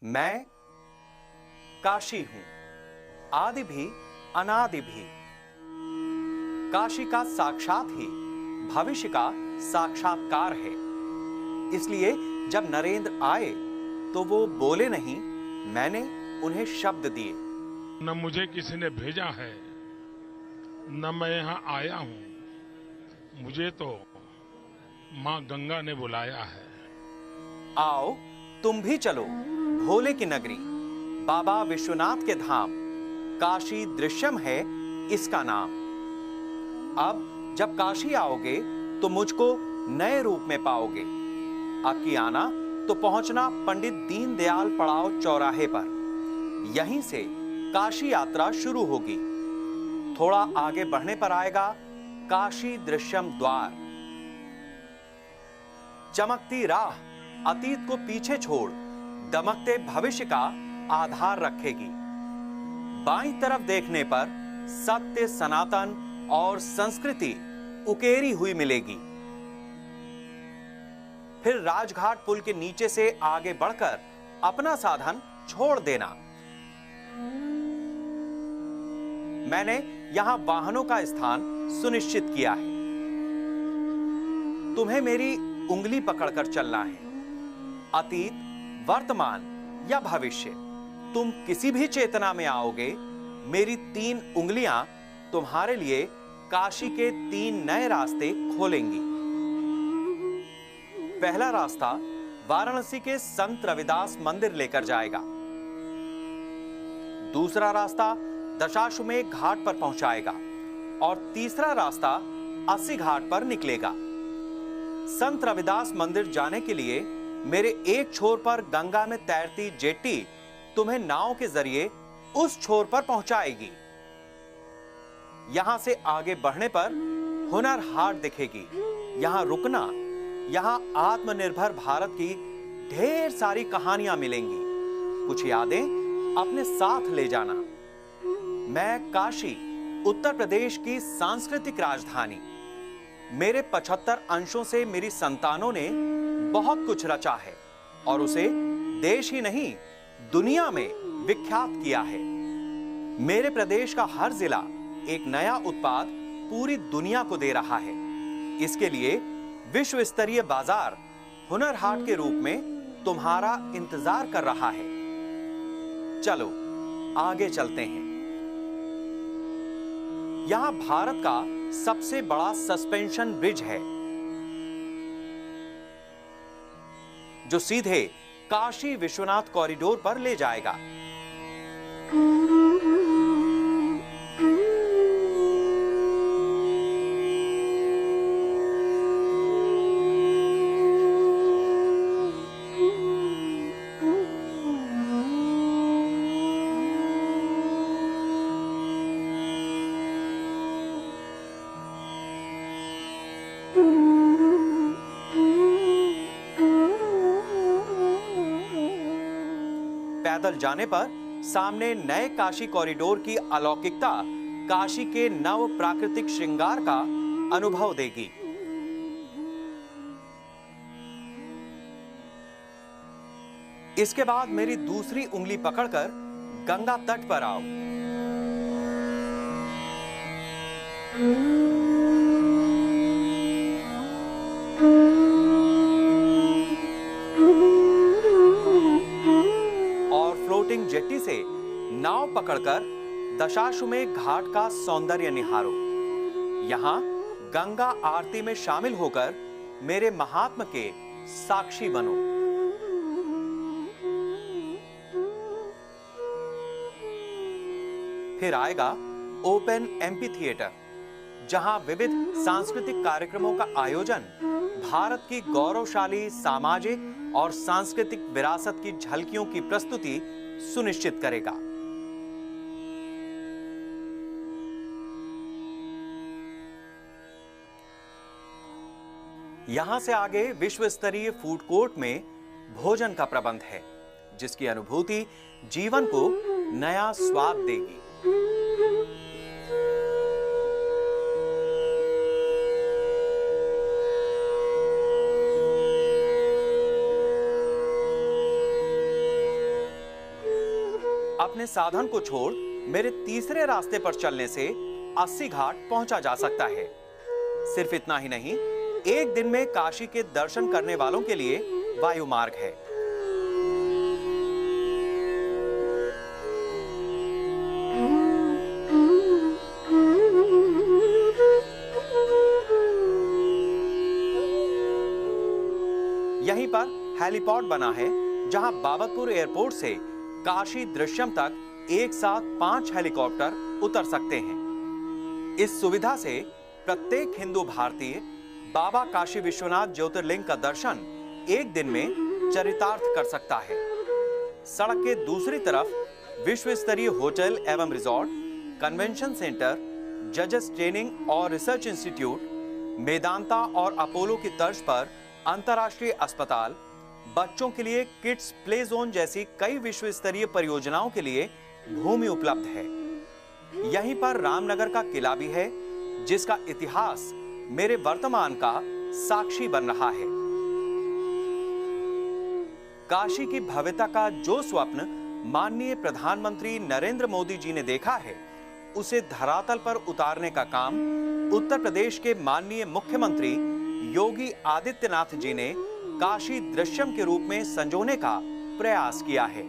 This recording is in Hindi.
मैं काशी हूं, आदि भी अनादि भी। काशी का साक्षात ही भविष्य का साक्षात्कार है। इसलिए जब नरेंद्र आए तो वो बोले नहीं, मैंने उन्हें शब्द दिए। न मुझे किसी ने भेजा है, न मैं यहां आया हूं। मुझे तो मां गंगा ने बुलाया है। आओ तुम भी चलो भोले की नगरी, बाबा विश्वनाथ के धाम। काशी दृश्यम है इसका नाम। अब जब काशी आओगे तो मुझको नए रूप में पाओगे। अब की आना तो पहुंचना पंडित दीनदयाल पड़ाव चौराहे पर। यहीं से काशी यात्रा शुरू होगी। थोड़ा आगे बढ़ने पर आएगा काशी दृश्यम द्वार। चमकती राह अतीत को पीछे छोड़ दमकते भविष्य का आधार रखेगी। बाईं तरफ देखने पर सत्य, सनातन और संस्कृति उकेरी हुई मिलेगी। फिर राजघाट पुल के नीचे से आगे बढ़कर अपना साधन छोड़ देना। मैंने यहां वाहनों का स्थान सुनिश्चित किया है। तुम्हें मेरी उंगली पकड़कर चलना है। अतीत, वर्तमान या भविष्य, तुम किसी भी चेतना में आओगे, मेरी 3 उंगलियां तुम्हारे लिए काशी के 3 नए रास्ते खोलेंगी। पहला रास्ता वाराणसी के संत रविदास मंदिर लेकर जाएगा। दूसरा रास्ता दशाश्वमेध घाट पर पहुंचाएगा और तीसरा रास्ता 80 घाट पर निकलेगा। संत रविदास मंदिर जाने के लिए मेरे एक छोर पर गंगा में तैरती जेट्टी तुम्हें नाव के जरिए उस छोर पर पहुंचाएगी। यहां से आगे बढ़ने पर हुनर हाट दिखेगी। यहां रुकना, यहां आत्मनिर्भर भारत की ढेर सारी कहानियां मिलेंगी। कुछ यादें अपने साथ ले जाना। मैं काशी, उत्तर प्रदेश की सांस्कृतिक राजधानी। मेरे 75 अंशों से मेरी संतानों ने बहुत कुछ रचा है और उसे देश ही नहीं दुनिया में विख्यात किया है। मेरे प्रदेश का हर जिला एक नया उत्पाद पूरी दुनिया को दे रहा है। इसके लिए विश्व स्तरीय बाजार हुनर हाट के रूप में तुम्हारा इंतजार कर रहा है। चलो आगे चलते हैं। यहां भारत का सबसे बड़ा सस्पेंशन ब्रिज है जो सीधे काशी विश्वनाथ कॉरिडोर पर ले जाएगा। पैदल जाने पर सामने नए काशी कॉरिडोर की अलौकिकता काशी के नव प्राकृतिक श्रृंगार का अनुभव देगी। इसके बाद मेरी दूसरी उंगली पकड़कर गंगा तट पर आओ। फ्लोटिंग जेट्टी से नाव पकड़कर दशाश्वमेध घाट का सौंदर्य निहारो। यहां गंगा आरती में शामिल होकर मेरे महात्मा के साक्षी बनो। फिर आएगा ओपन एम्पी थिएटर, जहां विविध सांस्कृतिक कार्यक्रमों का आयोजन भारत की गौरवशाली सामाजिक और सांस्कृतिक विरासत की झलकियों की प्रस्तुति सुनिश्चित करेगा। यहां से आगे विश्व स्तरीय फूड कोर्ट में भोजन का प्रबंध है, जिसकी अनुभूति जीवन को नया स्वाद देगी। अपने साधन को छोड़ मेरे तीसरे रास्ते पर चलने से 80 घाट पहुंचा जा सकता है। सिर्फ इतना ही नहीं, एक दिन में काशी के दर्शन करने वालों के लिए वायु मार्ग है। यहीं पर हेलीपॉड बना है, जहां बाबतपुर एयरपोर्ट से काशी दृश्यम तक एक साथ 5 हेलीकॉप्टर उतर सकते हैं। इस सुविधा से प्रत्येक हिंदू भारतीय बाबा काशी विश्वनाथ ज्योतिर्लिंग का दर्शन एक दिन में चरितार्थ कर सकता है। सड़क के दूसरी तरफ विश्व स्तरीय होटल एवं रिजॉर्ट, कन्वेंशन सेंटर, जजेस ट्रेनिंग और रिसर्च इंस्टीट्यूट, मेदांता और अपोलो की तर्ज पर अंतर्राष्ट्रीय अस्पताल, बच्चों के लिए किड्स प्ले जोन जैसी कई विश्व स्तरीय परियोजनाओं के लिए भूमि उपलब्ध है। यहीं पर रामनगर का किला भी है, जिसका इतिहास मेरे वर्तमान का साक्षी बन रहा है। काशी की भव्यता का जो स्वप्न माननीय प्रधानमंत्री नरेंद्र मोदी जी ने देखा है, उसे धरातल पर उतारने का काम उत्तर प्रदेश के माननीय मुख्यमंत्री योगी आदित्यनाथ जी ने काशी दृश्यम के रूप में संजोने का प्रयास किया है।